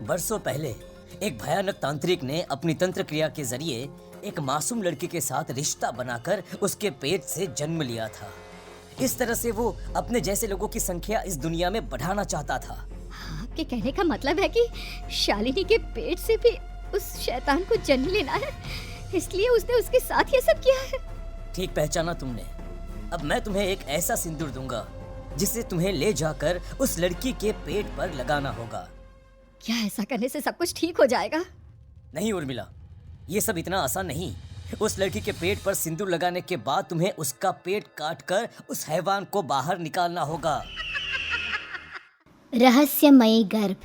बरसों पहले एक भयानक तांत्रिक ने अपनी तंत्र क्रिया के जरिए एक मासूम लड़की के साथ रिश्ता बनाकर उसके पेट से जन्म लिया था। इस तरह से वो अपने जैसे लोगों की संख्या इस दुनिया में बढ़ाना चाहता था। आपके कहने का मतलब है कि शालिनी के पेट से भी उस शैतान को जन्म लेना है, इसलिए उसने उसके साथ ये सब किया है। ठीक पहचाना तुमने। अब मैं तुम्हें एक ऐसा सिंदूर दूंगा जिसे तुम्हें ले जाकर उस लड़की के पेट पर लगाना होगा। क्या ऐसा करने से सब कुछ ठीक हो जाएगा? नहीं उर्मिला, ये सब इतना आसान नहीं। उस लड़की के पेट पर सिंदूर लगाने के बाद तुम्हें उसका पेट काटकर उस हैवान को बाहर निकालना होगा। रहस्यमयी गर्भ।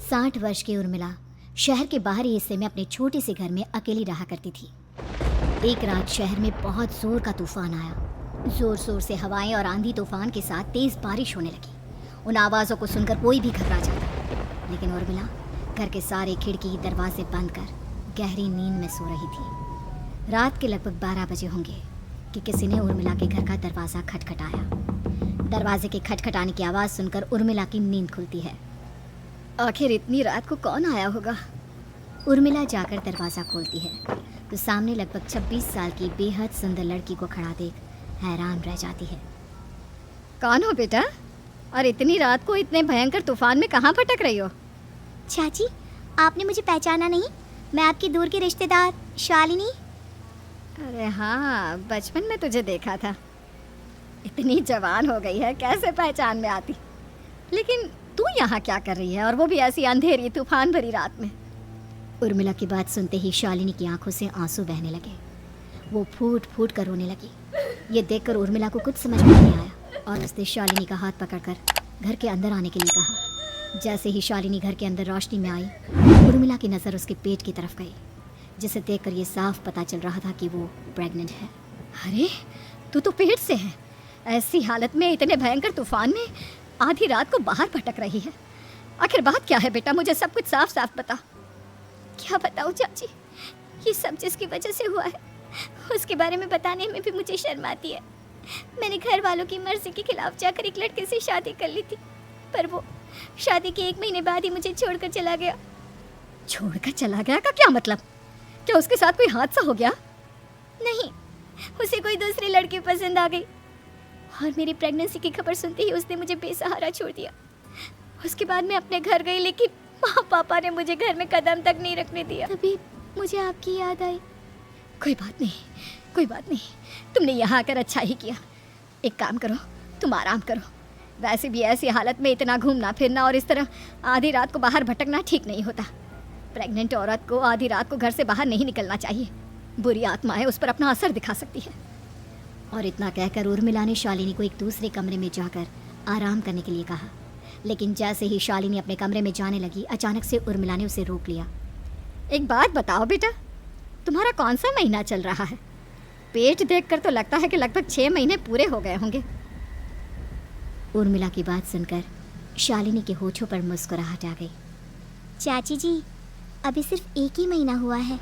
60 वर्ष की उर्मिला शहर के बाहरी हिस्से में अपने छोटे से घर में अकेली रहा करती थी। एक रात शहर में बहुत जोर का तूफान आया। जोर जोर से हवाएं और आंधी तूफान के साथ तेज बारिश होने लगी। उन आवाज़ों को सुनकर कोई भी घबरा जाता, लेकिन उर्मिला घर के सारे खिड़की दरवाजे बंद कर गहरी नींद में सो रही थी। रात के लगभग 12 बजे होंगे कि किसी ने उर्मिला के घर का दरवाज़ा खटखटाया। दरवाजे के खटखटाने की आवाज़ सुनकर उर्मिला की नींद खुलती है। आखिर इतनी रात को कौन आया होगा? उर्मिला जाकर दरवाज़ा खोलती है तो सामने लगभग 26 साल की बेहद सुंदर लड़की को खड़ा देख हैरान रह जाती है। कौन हो बेटा, और इतनी रात को इतने भयंकर तूफान में कहाँ भटक रही हो? चाची, आपने मुझे पहचाना नहीं? मैं आपकी दूर की रिश्तेदार शालिनी। अरे हाँ, बचपन में तुझे देखा था। इतनी जवान हो गई है, कैसे पहचान में आती? लेकिन तू यहाँ क्या कर रही है, और वो भी ऐसी अंधेरी तूफान भरी रात में? उर्मिला की बात सुनते ही शालिनी की आंखों से आंसू बहने लगे। वो फूट फूट कर रोने लगी। ये देखकर उर्मिला को कुछ समझ में नहीं आया और उसने शालिनी का हाथ पकड़कर घर के अंदर आने के लिए कहा। जैसे ही शालिनी घर के अंदर रोशनी में आई, उर्मिला की नज़र उसके पेट की तरफ गई, जिसे देखकर ये साफ पता चल रहा था कि वो प्रेग्नेंट है। अरे, तू तो पेट से है। ऐसी हालत में इतने भयंकर तूफान में आधी रात को बाहर भटक रही है। आखिर बात क्या है बेटा, मुझे सब कुछ साफ साफ बता। क्या बताऊँ चाची, ये सब जिसकी वजह से हुआ है उसके बारे में बताने में भी मुझे शर्म आती है। मैंने घर वालों की मर्जी के खिलाफ जाकर एक लड़के से शादी कर ली थी, पर वो शादी के 1 महीने बाद ही मुझे छोड़कर चला गया। छोड़कर चला गया का क्या मतलब? क्या उसके साथ कोई हादसा हो गया? नहीं, उसे कोई दूसरी लड़की पसंद आ गई और मेरी प्रेगनेंसी की खबर सुनते ही उसने मुझे बेसहारा छोड़ दिया। उसके बाद मैं अपने घर गई, लेकिन माँ पापा ने मुझे घर में कदम तक नहीं रखने दिया। तभी मुझे आपकी याद आई। कोई बात नहीं, कोई बात नहीं, तुमने यहाँ आकर अच्छा ही किया। एक काम करो, तुम आराम करो। वैसे भी ऐसी हालत में इतना घूमना फिरना और इस तरह आधी रात को बाहर भटकना ठीक नहीं होता। प्रेग्नेंट औरत को आधी रात को घर से बाहर नहीं निकलना चाहिए। बुरी आत्माएं उस पर अपना असर दिखा सकती है। और इतना कहकर उर्मिला ने शालिनी को एक दूसरे कमरे में जाकर आराम करने के लिए कहा, लेकिन जैसे ही शालिनी अपने कमरे में जाने लगी, अचानक से उर्मिला ने उसे रोक लिया। एक बात बताओ बेटा, तुम्हारा कौन सा महीना चल रहा है? पेट देखकर तो लगता है कि लगभग 6 महीने पूरे हो गए होंगे। उर्मिला की बात सुनकर शालिनी के होठों पर मुस्कुराहट आ गई। चाची जी, अभी सिर्फ 1 ही महीना हुआ है।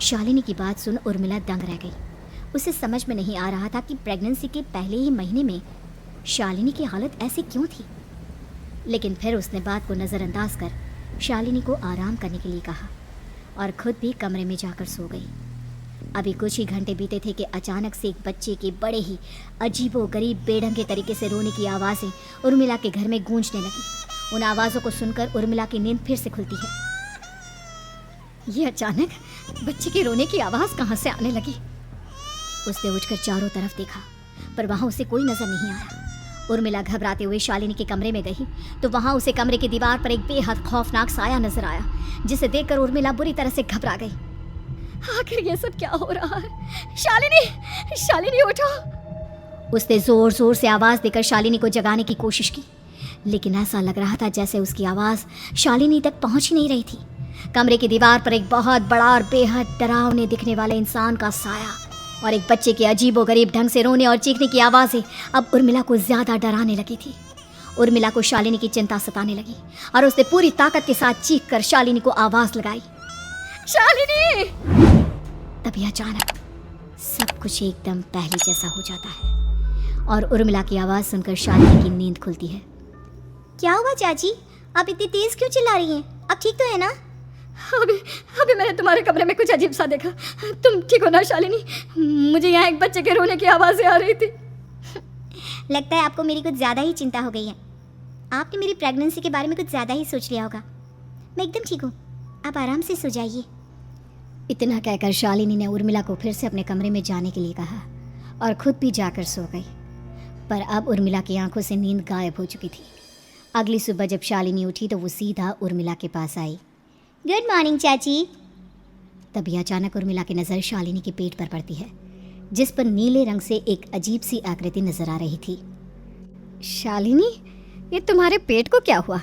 शालिनी की बात सुन उर्मिला दंग रह गई। उसे समझ में नहीं आ रहा था कि प्रेगनेंसी के पहले ही महीने में शालिनी की हालत ऐसी क्यों थी। लेकिन फिर उसने बात को नज़रअंदाज कर शालिनी को आराम करने के लिए कहा और खुद भी कमरे में जाकर सो गई। अभी कुछ ही घंटे बीते थे कि अचानक से एक बच्चे के बड़े ही अजीबोगरीब बेढंगे तरीके से रोने की आवाज़ें उर्मिला के घर में गूंजने लगी। उन आवाज़ों को सुनकर उर्मिला की नींद फिर से खुलती है। ये अचानक बच्चे के रोने की आवाज़ कहाँ से आने लगी? उसने उठकर चारों तरफ देखा, पर वहाँ उसे कोई नजर नहीं आया। उर्मिला घबराते हुए शालिनी के कमरे में गई तो वहाँ उसे कमरे की दीवार पर एक बेहद खौफनाक साया नजर आया, जिसे देखकर उर्मिला बुरी तरह से घबरा गई। आखिर ये सब क्या हो रहा है? शालिनी, शालिनी उठो! उसने जोर जोर से आवाज़ देकर शालिनी को जगाने की कोशिश की, लेकिन ऐसा लग रहा था जैसे उसकी आवाज़ शालिनी तक पहुँच ही नहीं रही थी। कमरे की दीवार पर एक बहुत बड़ा और बेहद डरावने दिखने वाले इंसान का साया और एक बच्चे के अजीबोगरीब ढंग से रोने और चीखने की आवाज़ें अब उर्मिला को ज़्यादा डराने लगी थी। उर्मिला को शालिनी की चिंता सताने लगी और उसने पूरी ताकत के साथ चीख कर शालिनी को आवाज़ लगाई, शालिनी! तभी अचानक सब कुछ एकदम पहले जैसा हो जाता है और उर्मिला की आवाज़ सुनकर शालिनी की नींद खुलती है। क्या हुआ चाची, आप इतनी तेज क्यों चिल्ला रही हैं? आप ठीक तो है ना? अभी अभी मैंने तुम्हारे कमरे में कुछ अजीब सा देखा। तुम ठीक हो ना शालिनी? मुझे यहाँ एक बच्चे के रोने की आवाज़ें आ रही थी। लगता है आपको मेरी कुछ ज़्यादा ही चिंता हो गई है। आपने मेरी प्रेगनेंसी के बारे में कुछ ज़्यादा ही सोच लिया होगा। मैं एकदम ठीक हूँ, आप आराम से सो जाइए। इतना कहकर शालिनी ने उर्मिला को फिर से अपने कमरे में जाने के लिए कहा और खुद भी जाकर सो गई। पर अब उर्मिला की आंखों से नींद गायब हो चुकी थी। अगली सुबह जब शालिनी उठी तो वो सीधा उर्मिला के पास आई। गुड मॉर्निंग चाची। तभी अचानक उर्मिला की नज़र शालिनी के पेट पर पड़ती है, जिस पर नीले रंग से एक अजीब सी आकृति नजर आ रही थी। शालिनी, ये तुम्हारे पेट को क्या हुआ?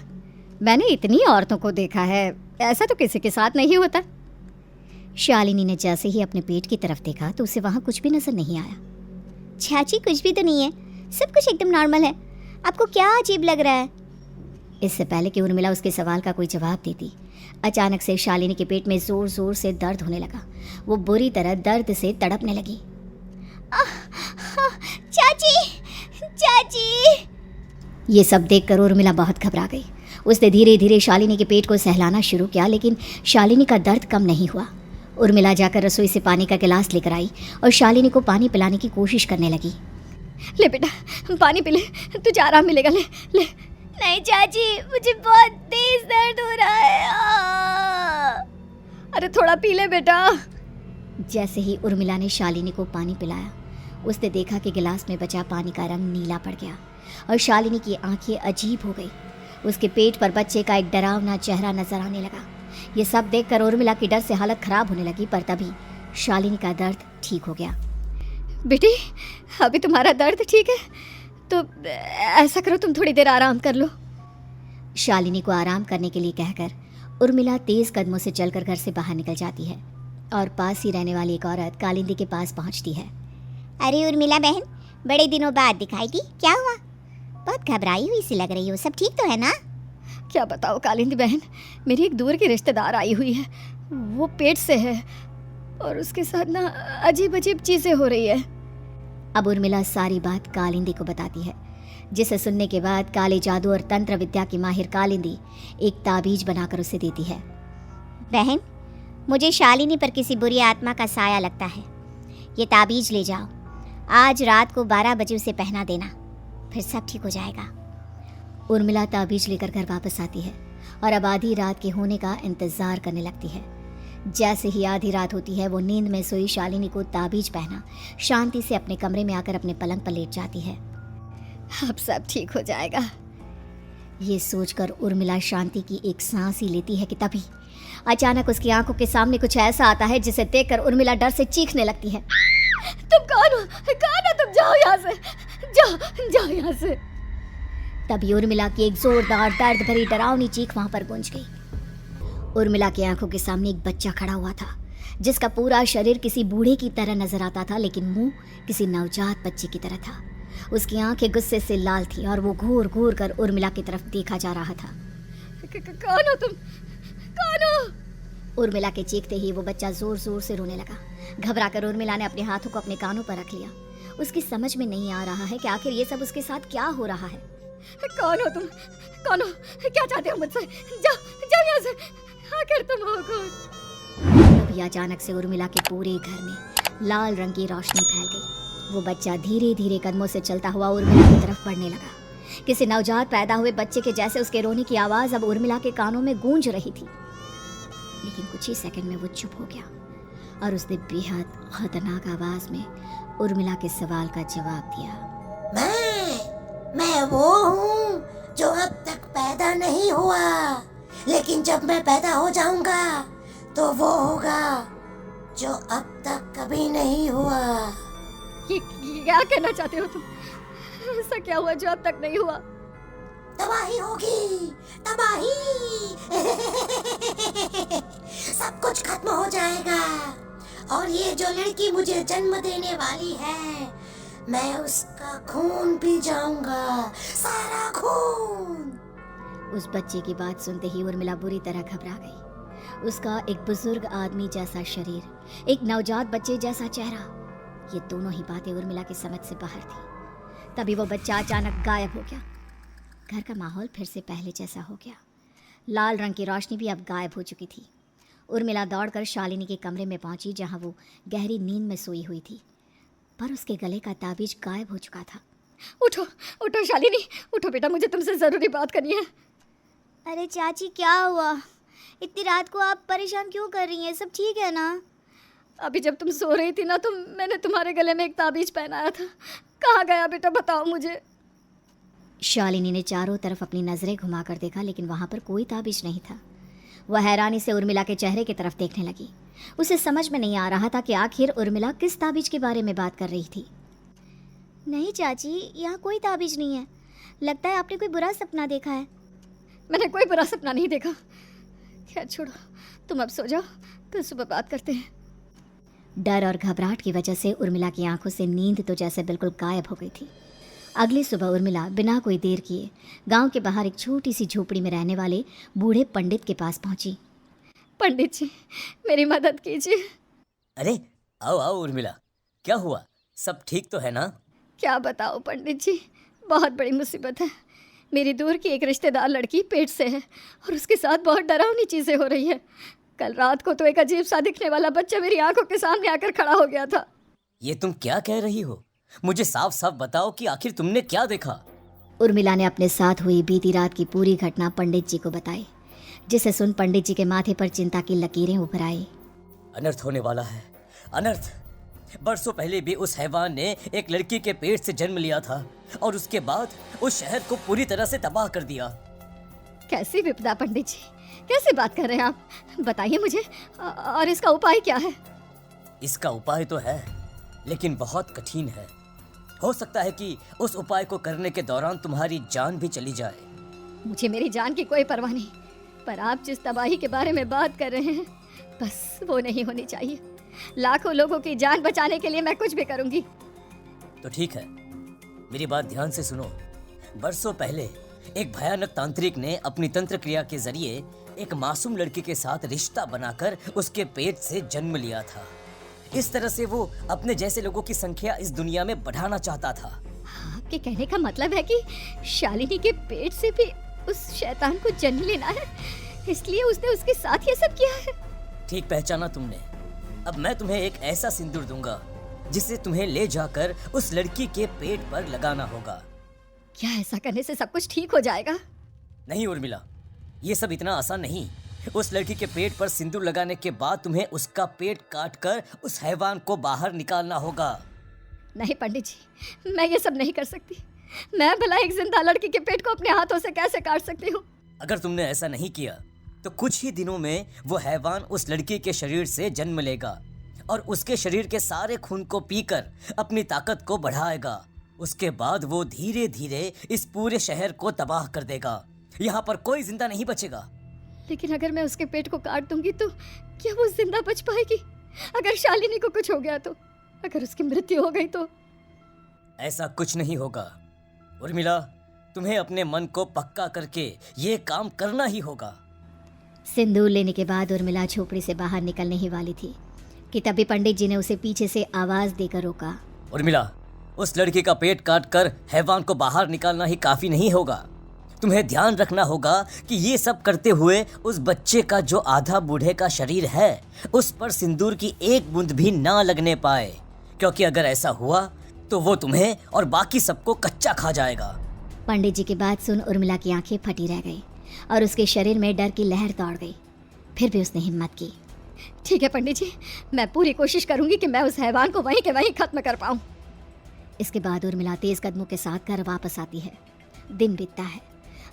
मैंने इतनी औरतों को देखा है, ऐसा तो किसी के साथ नहीं होता। शालिनी ने जैसे ही अपने पेट की तरफ देखा तो उसे वहाँ कुछ भी नजर नहीं आया। चाची कुछ भी तो नहीं है, सब कुछ एकदम नॉर्मल है। आपको क्या अजीब लग रहा है? इससे पहले कि उर्मिला उसके सवाल का कोई जवाब देती, अचानक से शालिनी के पेट में जोर जोर से दर्द होने लगा। वो बुरी तरह दर्द से तड़पने लगी। चाची, चाची। ये सब देखकर उर्मिला बहुत घबरा गई। उसने धीरे धीरे शालिनी के पेट को सहलाना शुरू किया, लेकिन शालिनी का दर्द कम नहीं हुआ। उर्मिला जाकर रसोई से पानी का गिलास लेकर आई और शालिनी को पानी पिलाने की कोशिश करने लगी। ले बेटा, पानी पी ले, तुझे आराम मिलेगा। ले ले। नहीं चाची, मुझे बहुत तेज दर्द हो रहा है। अरे थोड़ा पी ले बेटा। जैसे ही उर्मिला ने शालिनी को पानी पिलाया, उसने देखा कि गिलास में बचा पानी का रंग नीला पड़ गया और शालिनी की आंखें अजीब हो गई। उसके पेट पर बच्चे का एक डरावना चेहरा नजर आने लगा। ये सब देखकर उर्मिला की डर से हालत खराब होने लगी, पर तभी शालिनी का दर्द ठीक हो गया। बेटी, अभी तुम्हारा दर्द ठीक है तो ऐसा करो, तुम थोड़ी देर आराम कर लो। शालिनी को आराम करने के लिए कहकर उर्मिला तेज कदमों से चलकर घर से बाहर निकल जाती है और पास ही रहने वाली एक औरत कालिंदी के पास पहुंचती है। अरे उर्मिला बहन, बड़े दिनों बाद दिखाई दी, क्या हुआ? बहुत घबराई हुई सी लग रही हो, सब ठीक तो है ना? क्या बताओ कालिंदी बहन, मेरी एक दूर की रिश्तेदार आई हुई है। वो पेट से है और उसके साथ ना अजीब अजीब चीजें हो रही है। अब उर्मिला सारी बात कालिंदी को बताती है, जिसे सुनने के बाद काले जादू और तंत्र विद्या की माहिर कालिंदी एक ताबीज बनाकर उसे देती है। बहन, मुझे शालिनी पर किसी बुरी आत्मा का साया लगता है। ये ताबीज ले जाओ, आज रात को 12 बजे उसे पहना देना, फिर सब ठीक हो जाएगा। उर्मिला ताबीज लेकर घर वापस आती है और अब आधी रात के होने का इंतजार करने लगती है। जैसे ही आधी रात होती है, वो नींद में सोई शालिनी को ताबीज पहना शांति से अपने कमरे में आकर अपने पलंग पर लेट जाती है। अब सब ठीक हो जाएगा, ये सोचकर उर्मिला शांति की एक सांस ही लेती है कि तभी अचानक उसकी आंखों के सामने कुछ ऐसा आता है जिसे देखकर उर्मिला डर से चीखने लगती है। तुम कौन हो? कौन हो तुम? जाओ यहाँ से, जाओ जाओ यहाँ से। तभी उर्मिला की एक जोरदार दर्द भरी डरावनी चीख वहां पर गूंज गई। उर्मिला की आंखों के सामने एक बच्चा खड़ा हुआ था, जिसका पूरा शरीर किसी बूढ़े की तरह नजर आता था, लेकिन मुंह किसी नवजात बच्चे की तरह था। उसकी आंखें गुस्से से लाल थी और वो घूर घूर कर उर्मिला की तरफ देखा जा रहा था। कौन हो तुम? कौन हो? उर्मिला के चीखते ही वो बच्चा जोर जोर से रोने लगा। घबराकर उर्मिला ने अपने हाथों को अपने कानों पर रख लिया। उसकी समझ में नहीं आ रहा है कि आखिर ये सब उसके साथ क्या हो रहा है। कौन हो तुम? कौन हो? क्या चाहते हो मुझसे? जाओ जाओ यहाँ से, आखिर तुम हो कौन? तभी अचानक से उर्मिला के पूरे घर में लाल रंग की रोशनी फैल गई। वो बच्चा धीरे धीरे कदमों से चलता हुआ उर्मिला की तरफ बढ़ने लगा। किसी नवजात पैदा हुए बच्चे के जैसे उसके रोने की आवाज अब उर्मिला के कानों में गूंज रही थी। लेकिन कुछ ही सेकंड में वो चुप हो गया और उसने बेहद खतरनाक आवाज में उर्मिला के सवाल का जवाब दिया। मैं वो हूँ जो अब तक पैदा नहीं हुआ, लेकिन जब मैं पैदा हो जाऊंगा तो वो होगा जो अब तक कभी नहीं हुआ। ये क्या कहना चाहते हो तुम? ऐसा क्या हुआ जो अब तक नहीं हुआ? तबाही होगी, तबाही। सब कुछ खत्म हो जाएगा और ये जो लड़की मुझे जन्म देने वाली है, मैं उसका खून पी जाऊंगा, सारा खून। उस बच्चे की बात सुनते ही उर्मिला बुरी तरह घबरा गई। उसका एक बुजुर्ग आदमी जैसा शरीर, एक नवजात बच्चे जैसा चेहरा, ये दोनों ही बातें उर्मिला की समझ से बाहर थी। तभी वो बच्चा अचानक गायब हो गया। घर का माहौल फिर से पहले जैसा हो गया। लाल रंग की रोशनी भी अब गायब हो चुकी थी। उर्मिला दौड़कर शालिनी के कमरे में पहुंची, जहां वो गहरी नींद में सोई हुई थी, पर उसके गले का ताबीज गायब हो चुका था। उठो उठो शालिनी, उठो बेटा, मुझे तुमसे ज़रूरी बात करनी है। अरे चाची, क्या हुआ? इतनी रात को आप परेशान क्यों कर रही हैं? सब ठीक है ना? अभी जब तुम सो रही थी ना, तो मैंने तुम्हारे गले में एक ताबीज पहनाया था। कहाँ गया बेटा, बताओ मुझे। शालिनी ने चारों तरफ अपनी नज़रें घुमाकर देखा, लेकिन वहाँ पर कोई ताबीज नहीं था। वह हैरानी से उर्मिला के चेहरे की तरफ देखने लगी। उसे समझ में नहीं आ रहा था कि आखिर उर्मिला किस ताबीज के बारे में बात कर रही थी। नहीं चाची, यहाँ कोई ताबीज नहीं है। लगता है आपने कोई बुरा सपना देखा है। मैंने कोई बुरा सपना नहीं देखा। खैर छोड़ो, तुम अब सो जाओ, कल सुबह बात करते हैं। डर और घबराहट की वजह से उर्मिला की आंखों से नींद तो जैसे बिल्कुल गायब हो गई थी। अगली सुबह उर्मिला बिना कोई देर किए गांव के बाहर एक छोटी सी झोपड़ी में रहने वाले बूढ़े पंडित के पास पहुंची। पंडित जी, मेरी मदद कीजिए। अरे आओ आओ उर्मिला, क्या हुआ? सब ठीक तो है ना? क्या बताओ पंडित जी, बहुत बड़ी मुसीबत है। मेरी दूर की एक रिश्तेदार लड़की पेट से है और उसके साथ बहुत डरावनी चीज़ें हो रही है। कल रात को तो एक अजीब सा दिखने वाला बच्चा मेरी आंखों के सामने आकर खड़ा हो गया था। ये तुम क्या कह रही हो? मुझे साफ साफ बताओ कि आखिर तुमने क्या देखा? उर्मिला ने अपने साथ हुई बीती रात की पूरी घटना पंडित जी को बताई, जिसे सुन पंडित जी के माथे पर चिंता की लकीरें उभर आई। अनर्थ होने वाला है, अनर्थ। बरसों पहले भी उस हैवान ने एक लड़की के पेट से जन्म लिया था और उसके बाद उस शहर को पूरी तरह से तबाह कर दिया। कैसी विपदा पंडित जी, कैसे बात कर रहे हैं आप? बताइए मुझे, और इसका उपाय क्या है? इसका उपाय तो है, लेकिन बहुत कठिन है। हो सकता है कि उस उपाय को करने के दौरान तुम्हारी जान भी चली जाए। मुझे मेरी जान की कोई परवाह नहीं, पर आप जिस तबाही के बारे में बात कर रहे हैं, बस वो नहीं होनी चाहिए। लाखों लोगों की जान बचाने के लिए मैं कुछ भी करूंगी। तो ठीक है, मेरी बात ध्यान से सुनो। बरसों पहले एक भयानक तांत्रिक ने अपनी तंत्र क्रिया के जरिए एक मासूम लड़की के साथ रिश्ता बनाकर उसके पेट से जन्म लिया था। इस तरह से वो अपने जैसे लोगों की संख्या इस दुनिया में बढ़ाना चाहता था। आपके कहने का मतलब है कि शालिनी के पेट से भी उस शैतान को जन्म लेना है, इसलिए उसने उसके साथ ये सब किया है। ठीक पहचाना तुमने। अब मैं तुम्हें एक ऐसा सिंदूर दूंगा जिसे तुम्हें ले जाकर उस लड़की के पेट पर लगाना होगा। क्या ऐसा करने से सब कुछ ठीक हो जाएगा? नहीं उर्मिला, ये सब इतना आसान नहीं। उस लड़की के पेट पर सिंदूर लगाने के बाद तुम्हें उसका पेट काटकर उस हैवान को बाहर निकालना होगा। नहीं पंडित जी, मैं ये सब नहीं कर सकती। मैं भला एक जिंदा लड़की के पेट को अपने हाथों से कैसे काट सकती हूँ? अगर तुमने ऐसा नहीं किया तो कुछ ही दिनों में वो हैवान उस लड़की के शरीर से जन्म लेगा और उसके शरीर के सारे खून को पीकर अपनी ताकत को बढ़ाएगा। उसके बाद वो धीरे धीरे इस पूरे शहर को तबाह कर देगा। यहाँ पर कोई जिंदा नहीं बचेगा। लेकिन अगर मैं उसके पेट को काट दूंगी तो क्या वो जिंदा बच पाएगी? अगर शालिनी को कुछ हो गया तो, अगर उसकी मृत्यु हो गई तो? ऐसा कुछ नहीं होगा उर्मिला, तुम्हें अपने मन को पक्का करके ये काम करना ही होगा। सिंदूर लेने के बाद उर्मिला झोपड़ी से बाहर निकलने ही वाली थी कि तभी पंडित जी ने उसे पीछे से आवाज देकर रोका। उर्मिला, उस लड़की का पेट काटकर हैवान को बाहर निकालना ही काफी नहीं होगा। तुम्हें ध्यान रखना होगा कि ये सब करते हुए उस बच्चे का जो आधा बूढ़े का शरीर है उस पर सिंदूर की एक बूंद भी ना लगने पाए, क्योंकि अगर ऐसा हुआ तो वो तुम्हें और बाकी सबको कच्चा खा जाएगा। पंडित जी की बात सुन उर्मिला की आंखें फटी रह गई और उसके शरीर में डर की लहर दौड़ गई। फिर भी उसने हिम्मत की। ठीक है पंडित जी, मैं पूरी कोशिश करूंगी कि मैं उस हैवान को वहीं के वहीं खत्म कर पाऊं। इसके बाद उर्मिला तेज कदमों के साथ घर वापस आती है। दिन बीतता है,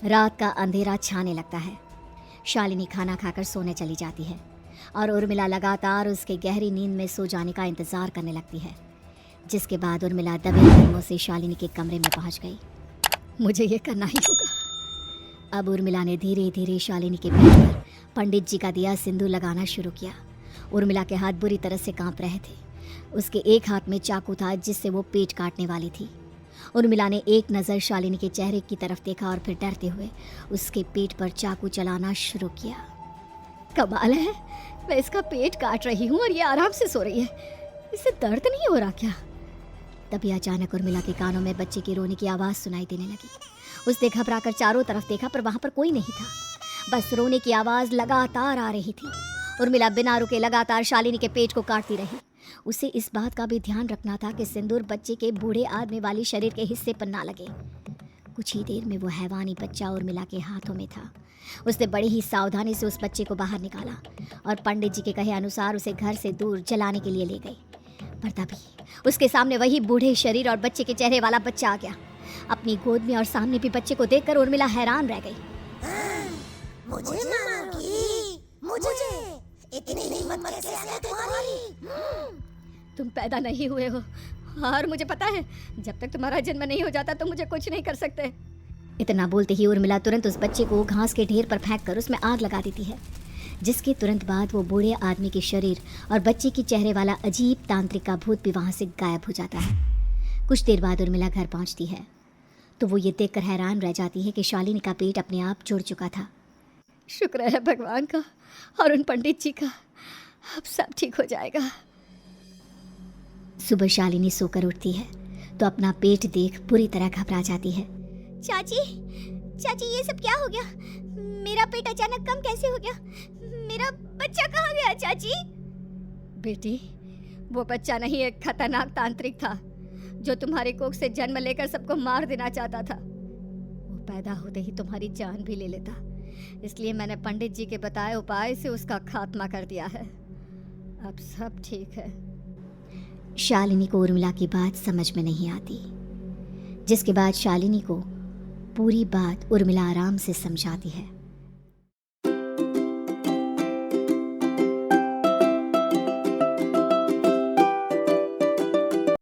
रात का अंधेरा छाने लगता है। शालिनी खाना खाकर सोने चली जाती है और उर्मिला लगातार उसके गहरी नींद में सो जाने का इंतजार करने लगती है, जिसके बाद उर्मिला दबे कदमों से शालिनी के कमरे में पहुंच गई। मुझे ये करना ही होगा। अब उर्मिला ने धीरे धीरे शालिनी के पेट पर पंडित जी का दिया सिंदूर लगाना शुरू किया। उर्मिला के हाथ बुरी तरह से कांप रहे थे। उसके एक हाथ में चाकू था जिससे वो पेट काटने वाली थी। उर्मिला ने एक नज़र शालिनी के चेहरे की तरफ देखा और फिर डरते हुए उसके पेट पर चाकू चलाना शुरू किया। कमाल है, मैं इसका पेट काट रही हूँ और ये आराम से सो रही है। इसे दर्द नहीं हो रहा क्या? तभी अचानक उर्मिला के कानों में बच्चे की रोने की आवाज़ सुनाई देने लगी। उसने घबराकर चारों तरफ देखा पर वहाँ पर कोई नहीं था। बस रोने की आवाज़ लगातार आ रही थी। उर्मिला बिना रुके लगातार शालिनी के पेट को काटती रही। उसे इस बात का भी ध्यान रखना था कि सिंदूर बच्चे के बूढ़े आदमी वाली शरीर के हिस्से पर ना लगे। कुछ ही देर में वो हैवानी बच्चा उर्मिला के हाथों में था। उसने बड़ी ही सावधानी से उस बच्चे को बाहर निकाला और पंडित जी के कहे अनुसार उसे घर से दूर जलाने के लिए ले गई। पर तभी उसके सामने वही बूढ़े शरीर और बच्चे के चेहरे वाला बच्चा आ गया। अपनी गोद में और सामने भी बच्चे को देखकर उर्मिला हैरान रह गई। मुझे मारोगी? मुझे इतनी हिम्मत कैसे आ गई तुम्हारी? तुम पैदा नहीं हुए हो और मुझे पता है जब तक तुम्हारा जन्म नहीं हो जाता तो मुझे कुछ नहीं कर सकते। इतना बोलते ही उर्मिला तुरंत उस बच्चे को घास के ढेर पर फेंककर उसमें आग लगा देती है, जिसके तुरंत बाद वो बूढ़े आदमी के शरीर और बच्चे के चेहरे वाला अजीब तांत्रिक का भूत भी वहाँ से गायब हो जाता है। कुछ देर बाद उर्मिला घर पहुँचती है तो वो ये देखकर हैरान रह जाती है कि शालिनी का पेट अपने आप जुड़ चुका था। शुक्र है भगवान का और उन पंडित जी का, अब सब ठीक हो जाएगा। सुबह शालिनी सोकर उठती है तो अपना पेट देख पूरी तरह घबरा जाती है। चाची, चाची ये सब क्या हो गया? मेरा पेट अचानक कम कैसे हो गया? मेरा बच्चा कहाँ गया चाची? बेटी, वो बच्चा नहीं, एक खतरनाक तांत्रिक था जो तुम्हारी कोख से जन्म लेकर सबको मार देना चाहता था। वो पैदा होते ही तुम्हारी जान भी ले लेता, इसलिए मैंने पंडित जी के बताए उपाय से उसका खात्मा कर दिया है। अब सब ठीक है। शालिनी को उर्मिला की बात समझ में नहीं आती, जिसके बाद शालिनी को पूरी बात उर्मिला आराम से समझाती है।